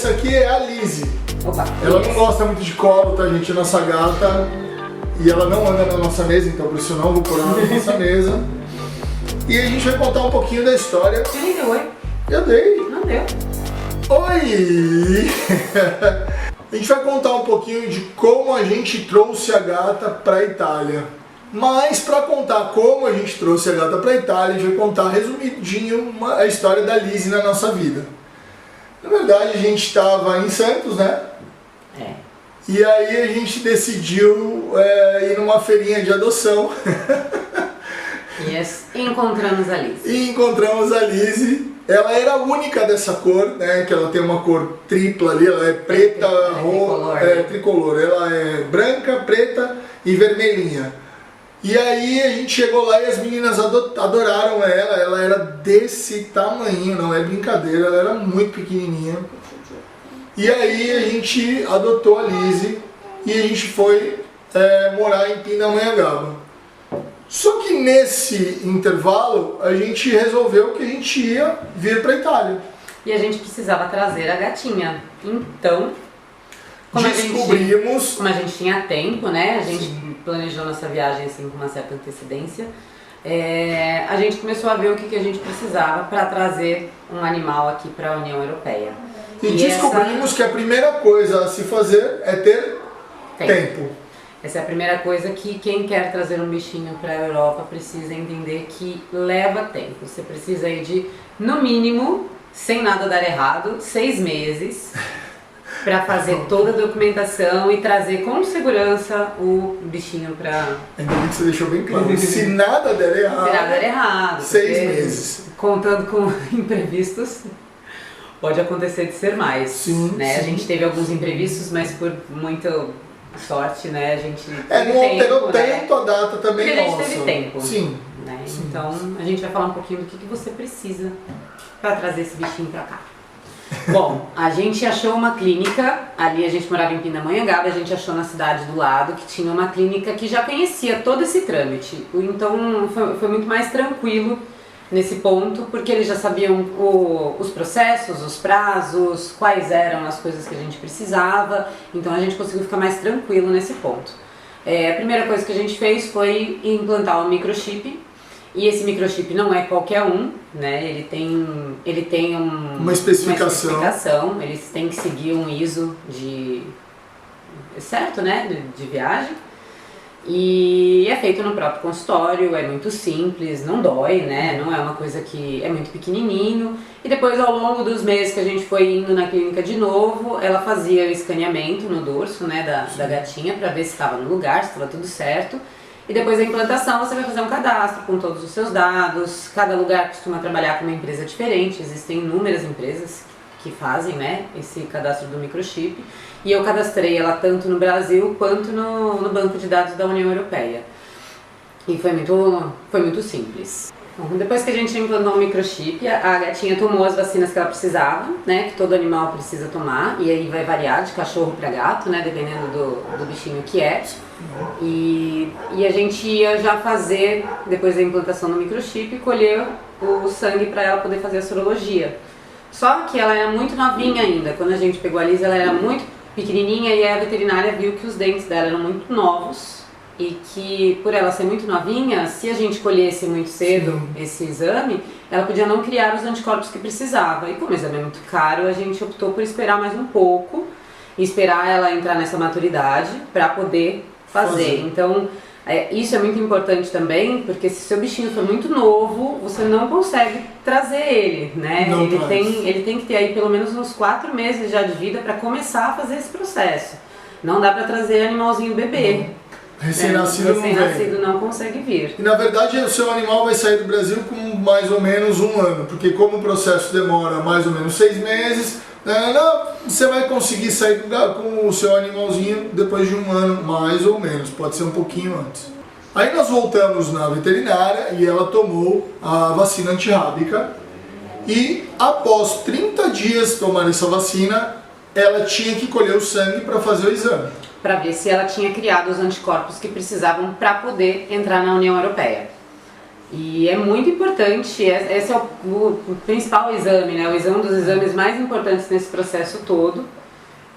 essa aqui é a Lizzie. Opa. Ela não gosta muito de colo, tá, gente? Nossa gata. E ela não anda na nossa mesa, então por isso eu não vou pôr ela na nossa mesa. E a gente vai contar um pouquinho da história. Você nem deu oi? Eu dei. Não deu. Oi! A gente vai contar um pouquinho de como a gente trouxe a gata para a Itália. Mas para contar como a gente trouxe a gata para a Itália, a gente vai contar resumidinho a história da Lizzie na nossa vida. Na verdade, a gente estava em Santos, né? É. E aí a gente decidiu ir numa feirinha de adoção. Yes. E encontramos a Lizzie. E encontramos a Lizzie. Ela era a única dessa cor, né? Que ela tem uma cor tripla ali, ela é preta, tricolor. Ela é branca, preta e vermelhinha. E aí a gente chegou lá e as meninas adoraram ela era desse tamanho, não é brincadeira, ela era muito pequenininha. E aí a gente adotou a Lizzie e a gente foi morar em Pindamonhangaba. Só que nesse intervalo a gente resolveu que a gente ia vir para a Itália. E a gente precisava trazer a gatinha. Então, como a gente tinha tempo, né? A gente planejou nossa viagem assim com uma certa antecedência. A gente começou a ver o que a gente precisava para trazer um animal aqui para a União Europeia. E descobrimos que a primeira coisa a se fazer é ter tempo. Essa é a primeira coisa que quem quer trazer um bichinho para a Europa precisa entender que leva tempo. Você precisa ir de, no mínimo, sem nada dar errado, 6 meses para fazer toda a documentação e trazer com segurança o bichinho para... Ainda bem que você deixou bem claro. Se nada der errado, 6 meses. Contando com imprevistos, pode acontecer de ser mais. Sim, né? sim. A gente teve alguns imprevistos, mas por muita sorte, né? A gente não alterou tanto a data também, porque a gente teve tempo. Sim. Né? Sim. Então a gente vai falar um pouquinho do que você precisa para trazer esse bichinho para cá. Bom, a gente achou uma clínica, ali a gente morava em Pindamonhangaba, a gente achou na cidade do lado que tinha uma clínica que já conhecia todo esse trâmite. Então foi muito mais tranquilo nesse ponto, porque eles já sabiam os processos, os prazos, quais eram as coisas que a gente precisava, então a gente conseguiu ficar mais tranquilo nesse ponto. A primeira coisa que a gente fez foi implantar um microchip, e esse microchip não é qualquer um, né? Ele tem uma especificação, eles têm que seguir um ISO certo, né? de viagem. E é feito no próprio consultório, é muito simples, não dói, né? Não é uma coisa que é muito pequenininho. E depois, ao longo dos meses que a gente foi indo na clínica de novo, ela fazia o escaneamento no dorso, né, da gatinha para ver se estava no lugar, se estava tudo certo. E depois da implantação você vai fazer um cadastro com todos os seus dados. Cada lugar costuma trabalhar com uma empresa diferente, existem inúmeras empresas que fazem, né, esse cadastro do microchip. E eu cadastrei ela tanto no Brasil quanto no banco de dados da União Europeia. E foi muito simples. Bom, depois que a gente implantou o microchip, a gatinha tomou as vacinas que ela precisava, né, que todo animal precisa tomar, e aí vai variar de cachorro para gato, né, dependendo do bichinho que é. E a gente ia já fazer, depois da implantação do microchip, colher o sangue para ela poder fazer a sorologia. Só que ela era muito novinha ainda. Quando a gente pegou a Lizzie, ela era muito pequenininha e a veterinária viu que os dentes dela eram muito novos e que, por ela ser muito novinha, se a gente colhesse muito cedo esse exame, ela podia não criar os anticorpos que precisava. E como o exame é muito caro, a gente optou por esperar mais um pouco e esperar ela entrar nessa maturidade para poder fazer. Então, isso é muito importante também, porque se seu bichinho for muito novo, você não consegue trazer ele, né? Ele tem que ter aí pelo menos uns 4 meses já de vida para começar a fazer esse processo. Não dá para trazer animalzinho bebê. Recém-nascido não consegue vir. E na verdade o seu animal vai sair do Brasil com mais ou menos 1 ano, porque como o processo demora mais ou menos 6 meses, você vai conseguir sair com o seu animalzinho depois de 1 ano, mais ou menos, pode ser um pouquinho antes. Aí nós voltamos na veterinária e ela tomou a vacina antirrábica e após 30 dias tomar essa vacina, ela tinha que colher o sangue para fazer o exame. Para ver se ela tinha criado os anticorpos que precisavam para poder entrar na União Europeia. E é muito importante, esse é o principal exame, né? Um dos exames mais importantes nesse processo todo.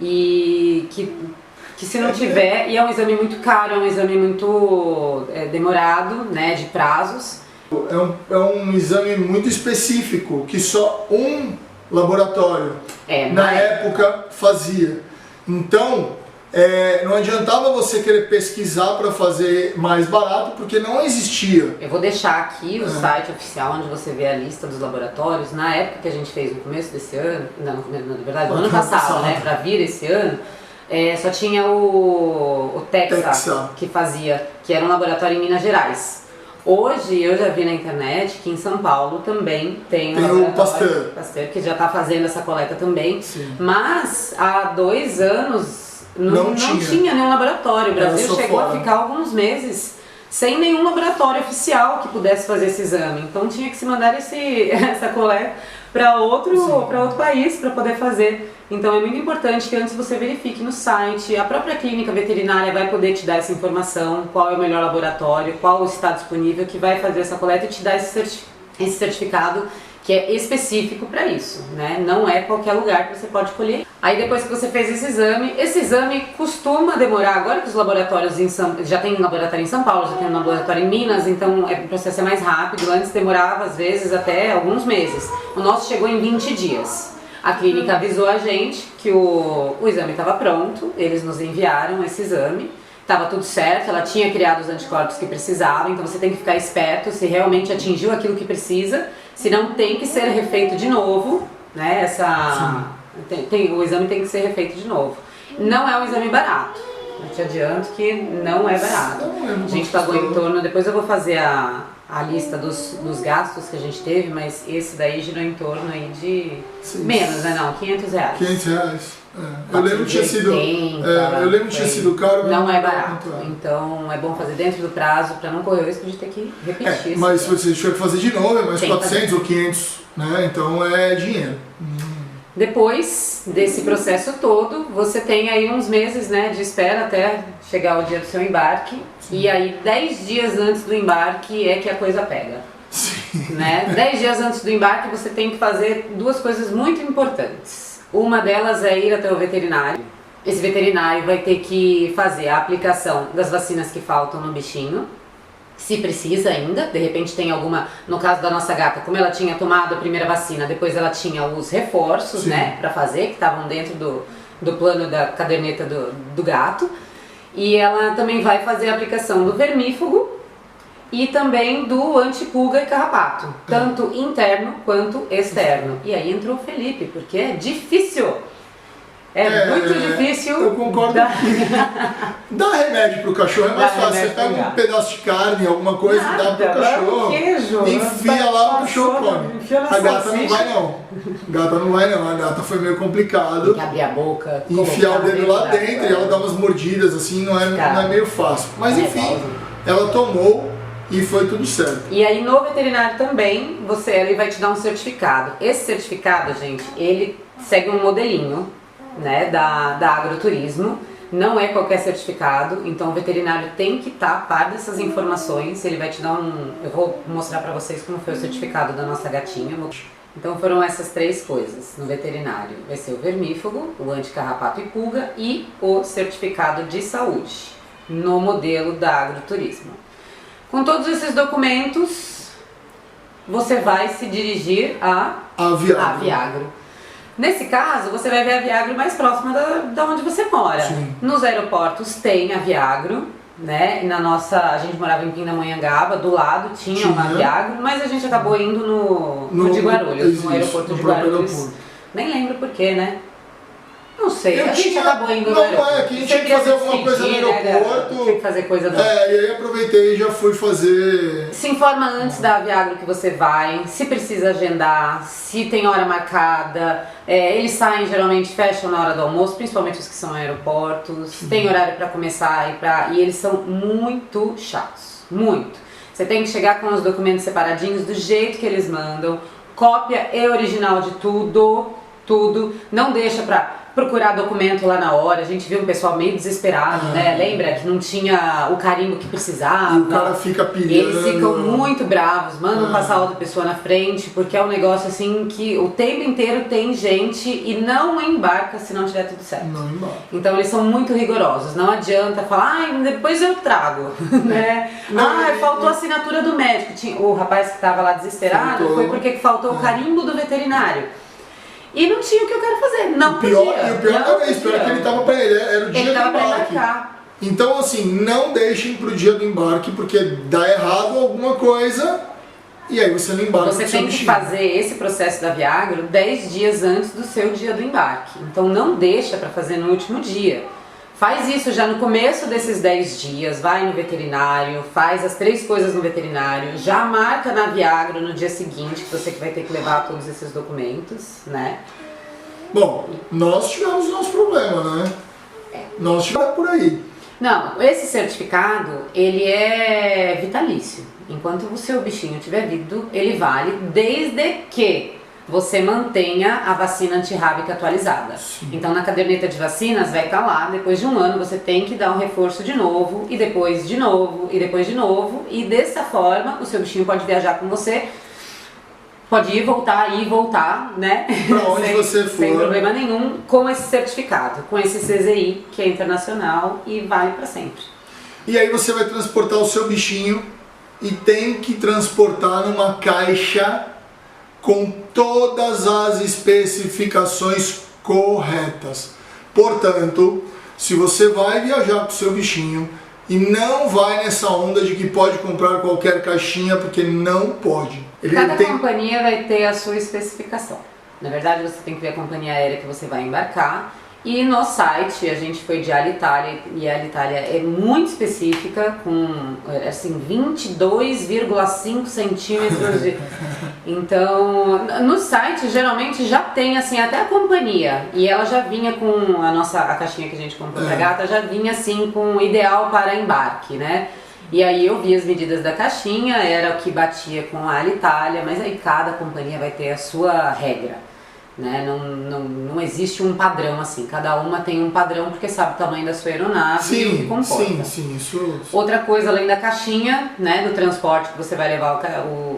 E que se não tiver, e é um exame muito caro, é um exame muito demorado, né? De prazos. É um exame muito específico, que só um laboratório na época fazia. Então, não adiantava você querer pesquisar para fazer mais barato, porque não existia. Eu vou deixar aqui o site oficial onde você vê a lista dos laboratórios. Na época que a gente fez no começo desse ano, na verdade, no ano passado, né, para vir esse ano, só tinha o Texa que fazia, que era um laboratório em Minas Gerais. Hoje eu já vi na internet que em São Paulo também tem o Pasteur, que já está fazendo essa coleta também. Sim. Mas há 2 anos não tinha nenhum laboratório. O Brasil chegou a ficar alguns meses sem nenhum laboratório oficial que pudesse fazer esse exame. Então tinha que se mandar essa coleta para outro país para poder fazer. Então é muito importante que antes você verifique no site. A própria clínica veterinária vai poder te dar essa informação, qual é o melhor laboratório, qual está disponível, que vai fazer essa coleta e te dar esse certificado que é específico para isso, né? Não é qualquer lugar que você pode colher. Aí depois que você fez esse exame costuma demorar, agora que os laboratórios já tem um laboratório em São Paulo, já tem um laboratório em Minas, então o processo é mais rápido. Antes demorava às vezes até alguns meses. O nosso chegou em 20 dias. A clínica avisou a gente que o exame estava pronto, eles nos enviaram esse exame. Estava tudo certo, ela tinha criado os anticorpos que precisava, então você tem que ficar esperto se realmente atingiu aquilo que precisa, senão tem que ser refeito de novo, né? O exame tem que ser refeito de novo. Não é um exame barato, eu te adianto que não é barato. A gente pagou em torno, depois eu vou fazer a lista dos gastos que a gente teve, mas esse daí girou em torno aí de menos, né? Não, R$500. R$500. Eu lembro que tinha sido caro, não é barato. Então é bom fazer dentro do prazo para não correr o risco de ter que repetir. Mas se você tiver que fazer de novo, é mais 400 ou 500, né? Então é dinheiro. Depois desse processo todo, você tem aí uns meses, né, de espera até chegar o dia do seu embarque. Sim. E aí 10 dias antes do embarque é que a coisa pega. Sim. Né? 10 dias antes do embarque você tem que fazer 2 coisas muito importantes. Uma delas é ir até o veterinário. Esse veterinário vai ter que fazer a aplicação das vacinas que faltam no bichinho, se precisa ainda. De repente tem alguma, no caso da nossa gata, como ela tinha tomado a primeira vacina, depois ela tinha os reforços, sim, né, para fazer, que estavam dentro do plano da caderneta do gato. E ela também vai fazer a aplicação do vermífugo e também do antipulga e carrapato, tanto interno quanto externo. E aí entrou o Felipe, porque é difícil. É muito difícil. Eu concordo. Dá remédio pro cachorro, é mais fácil. Você pega um pedaço de carne, alguma coisa, e dá pro cachorro. Queijo, enfia lá, o cachorro come. A gata não vai não. A gata foi meio complicado. Tem que abrir a boca, enfiar o dedo lá dentro e ela dá umas mordidas assim, não é meio fácil. Mas enfim, ela tomou e foi tudo certo. E aí no veterinário também, ele vai te dar um certificado. Esse certificado, gente, ele segue um modelinho, né, da agroturismo. Não é qualquer certificado, então o veterinário tem que estar a par dessas informações. Ele vai te dar eu vou mostrar pra vocês como foi o certificado da nossa gatinha. Então foram essas 3 coisas no veterinário. Vai ser o vermífugo, o anticarrapato e pulga e o certificado de saúde no modelo da agroturismo. Com todos esses documentos, você vai se dirigir a Aviagro. Nesse caso, você vai ver a Aviagro mais próxima da onde você mora. Sim. Nos aeroportos tem a Aviagro, né? A gente morava em Pindamonhangaba, do lado tinha uma Aviagro, mas a gente acabou indo no de Guarulhos, no aeroporto de Guarulhos. Nem lembro porquê, né? Não sei, a gente acabou indo no aeroporto. Que a gente tinha que fazer alguma coisa no aeroporto. Tinha que fazer coisa e aí aproveitei e já fui fazer. Se informa antes da Aviagro que você vai, se precisa agendar, se tem hora marcada. Eles saem, geralmente fecham na hora do almoço, principalmente os que são aeroportos. Sim. Tem horário para começar e eles são muito chatos, muito. Você tem que chegar com os documentos separadinhos do jeito que eles mandam, cópia e original de tudo. Não deixa pra procurar documento lá na hora. A gente viu um pessoal meio desesperado, né? Lembra que não tinha o carimbo que precisava. E o cara fica pilhando. Eles ficam muito bravos, mandam passar outra pessoa na frente, porque é um negócio assim que o tempo inteiro tem gente e não embarca se não tiver tudo certo. Não embarca. Então eles são muito rigorosos. Não adianta falar, depois eu trago, né? Faltou a assinatura do médico. O rapaz que estava lá desesperado foi porque faltou o carimbo do veterinário. E não tinha o que eu quero fazer, não podia. E o pior não é isso, pior é que ele estava para ele, era o dia do embarque. Então assim, não deixem pro dia do embarque, porque dá errado alguma coisa e aí você não embarca. Você tem que fazer esse processo da Viagra 10 dias antes do seu dia do embarque. Então não deixa para fazer no último dia. Faz isso já no começo desses 10 dias, vai no veterinário, faz as 3 coisas no veterinário, já marca na Viagra no dia seguinte, que você que vai ter que levar todos esses documentos, né? Bom, nós tivemos nosso problema, né? Nós tivemos por aí. Não, esse certificado, ele é vitalício. Enquanto o seu bichinho estiver vivo, ele vale desde que você mantenha a vacina antirrábica atualizada. Sim. Então na caderneta de vacinas vai estar lá, depois de um ano você tem que dar um reforço de novo, e depois de novo, e depois de novo, e dessa forma o seu bichinho pode viajar com você, pode ir voltar, né? Pra onde você for. Sem problema nenhum, com esse certificado, com esse CZI, que é internacional e vale para sempre. E aí você vai transportar o seu bichinho e tem que transportar numa caixa com todas as especificações corretas. Portanto, se você vai viajar com o seu bichinho e não vai nessa onda de que pode comprar qualquer caixinha, porque não pode. Cada companhia vai ter a sua especificação. Na verdade, você tem que ver a companhia aérea que você vai embarcar. E no site, a gente foi de Alitalia, e a Alitalia é muito específica, com assim, 22,5 centímetros de... Então, no site, geralmente já tem assim, até a companhia. E ela já vinha com a caixinha que a gente comprou pra gata, já vinha assim com ideal para embarque, né? E aí eu vi as medidas da caixinha, era o que batia com a Alitalia, mas aí cada companhia vai ter a sua regra. Né? Não existe um padrão assim, cada uma tem um padrão porque sabe o tamanho da sua aeronave e o que comporta. Sim, isso. Outra coisa além da caixinha, né, do transporte que você vai levar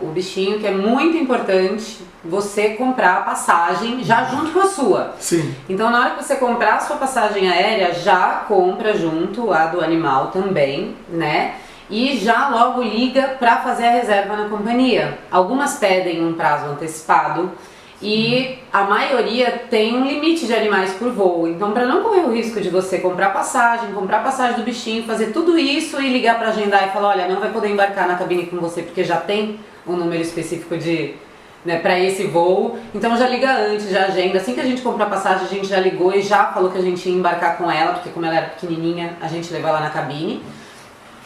o bichinho, que é muito importante você comprar a passagem já junto com a sua. Sim. Então na hora que você comprar a sua passagem aérea, já compra junto a do animal também, né? E já logo liga para fazer a reserva na companhia. Algumas pedem um prazo antecipado. E a maioria tem um limite de animais por voo, então para não correr o risco de você comprar passagem do bichinho, fazer tudo isso e ligar para agendar e falar, olha, não vai poder embarcar na cabine com você porque já tem um número específico de, né, para esse voo, então já liga antes, já agenda. Assim que a gente comprar passagem, a gente já ligou e já falou que a gente ia embarcar com ela, porque como ela era pequenininha, a gente levou ela na cabine.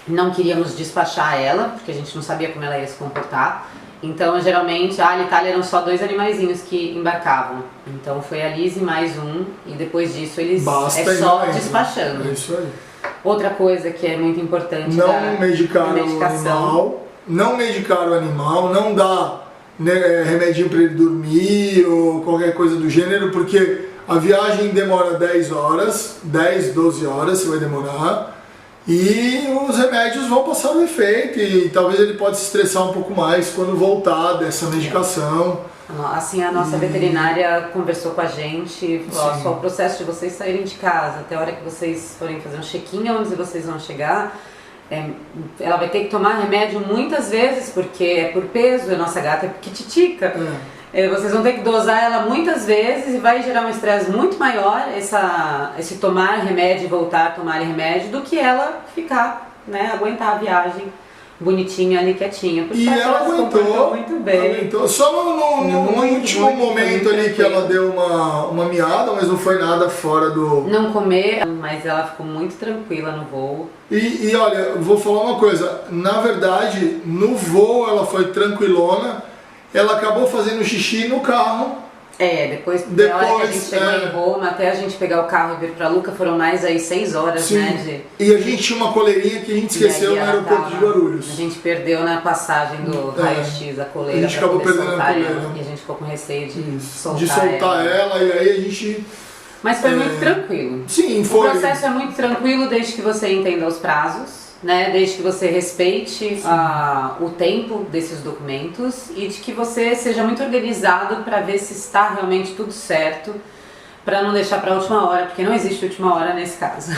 Não queríamos despachar ela, porque a gente não sabia como ela ia se comportar. Então, geralmente, a Alitalia eram só 2 animaizinhos que embarcavam. Então, foi a Lizzie mais um, e depois disso eles só despachando. É isso aí. Outra coisa que é muito importante não medicar o animal, não medicar o animal, não dar, né, remedinho para ele dormir ou qualquer coisa do gênero, porque a viagem demora 10 horas, 10, 12 horas você vai demorar. E os remédios vão passar o efeito e talvez ele pode se estressar um pouco mais quando voltar dessa medicação. Assim, a nossa veterinária conversou com a gente, falou, só o processo de vocês saírem de casa, até a hora que vocês forem fazer um check-in, onde vocês vão chegar, ela vai ter que tomar remédio muitas vezes, porque é por peso, a nossa gata é piquititica. Vocês vão ter que dosar ela muitas vezes e vai gerar um estresse muito maior esse tomar remédio e voltar a tomar remédio do que ela ficar, né, aguentar a viagem bonitinha ali, quietinha. E ela aguentou muito bem. Aguentou. Só no último momento ali que ela deu uma miada, mas não foi nada fora do... Não comer, mas ela ficou muito tranquila no voo. E olha, vou falar uma coisa, na verdade, no voo ela foi tranquilona. Ela acabou fazendo xixi no carro. Depois da hora que a gente chegou em Roma, até a gente pegar o carro e vir pra Luca, foram mais aí 6 horas, sim, né? E a gente tinha uma coleirinha que a gente esqueceu no aeroporto de Guarulhos. A gente perdeu na passagem do raio-x a coleira. A gente acabou perdendo a coleira. E a gente ficou com receio de soltar ela. E aí a gente Mas foi muito tranquilo. Sim, foi. O processo é muito tranquilo desde que você entenda os prazos, né? Desde que você respeite o tempo desses documentos e de que você seja muito organizado para ver se está realmente tudo certo, para não deixar para a última hora, porque não existe última hora nesse caso.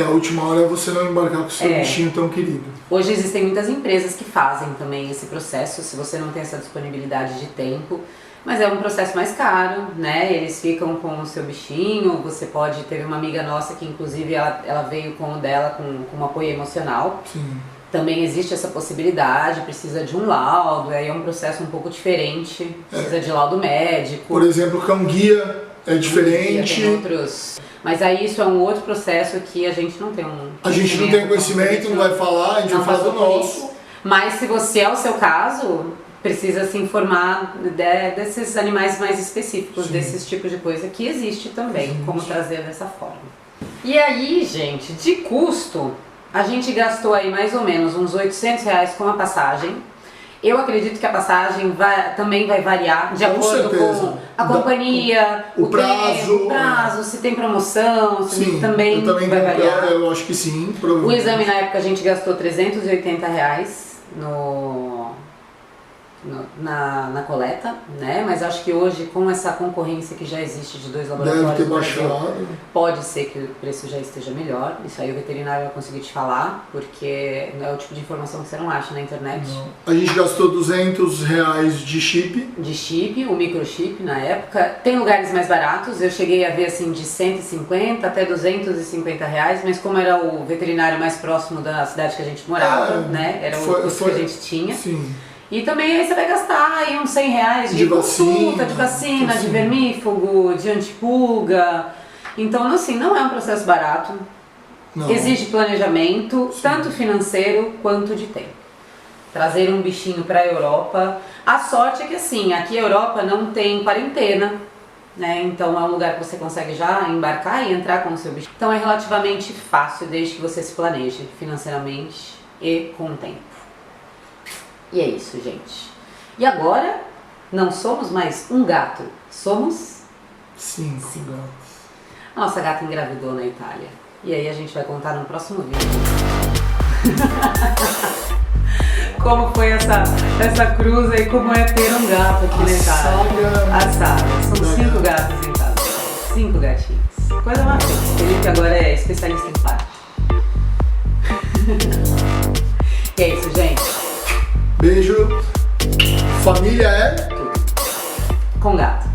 A última hora é você não embarcar com o seu bichinho tão querido. Hoje existem muitas empresas que fazem também esse processo, se você não tem essa disponibilidade de tempo. Mas é um processo mais caro, né? Eles ficam com o seu bichinho, você pode... Teve uma amiga nossa que inclusive ela veio com o dela com um apoio emocional. Sim. Também existe essa possibilidade, precisa de um laudo, aí é um processo um pouco diferente, precisa de laudo médico. Por exemplo, cão-guia é diferente. Tem outros... Mas aí isso é um outro processo que a gente não tem A gente não tem conhecimento, não vai falar, a gente vai falar do nosso. Mas se você é o seu caso... Precisa se informar desses animais mais específicos, desses tipos de coisa que existe também, como trazer dessa forma. E aí, gente, de custo, a gente gastou aí mais ou menos uns R$800 com a passagem. Eu acredito que a passagem também vai variar de acordo com a companhia, o prazo, se tem promoção, se também vai variar. Eu acho que sim, O exame na época a gente gastou R$380 na coleta, né? Mas acho que hoje, com essa concorrência que já existe de 2 laboratórios, deve ter baixado. Pode ser que o preço já esteja melhor. Isso aí o veterinário vai conseguir te falar, porque não é o tipo de informação que você não acha na internet. Não. A gente gastou R$200 de chip. De chip, o microchip na época. Tem lugares mais baratos, eu cheguei a ver assim de 150 até R$250, mas como era o veterinário mais próximo da cidade que a gente morava, né? Era o custo que a gente tinha. Sim. E também aí você vai gastar aí uns R$100 de consulta, de vacina, de vermífugo, de antipulga. Então, assim, não é um processo barato. Não. Exige planejamento, tanto financeiro quanto de tempo. Trazer um bichinho para a Europa. A sorte é que, assim, aqui a Europa não tem quarentena, né? Então é um lugar que você consegue já embarcar e entrar com o seu bichinho. Então é relativamente fácil, desde que você se planeje financeiramente e com o tempo. E é isso, gente. E agora, não somos mais um gato, somos 5 gatos. Nossa gata engravidou na Itália. E aí a gente vai contar no próximo vídeo. Como foi essa cruza e como é ter um gato aqui na Itália. A saga. São 5 gatos em casa. 5 gatinhos. Coisa maravilhosa. O Felipe agora é especialista em parte. E é isso, gente. Beijo. Família é? Com gato.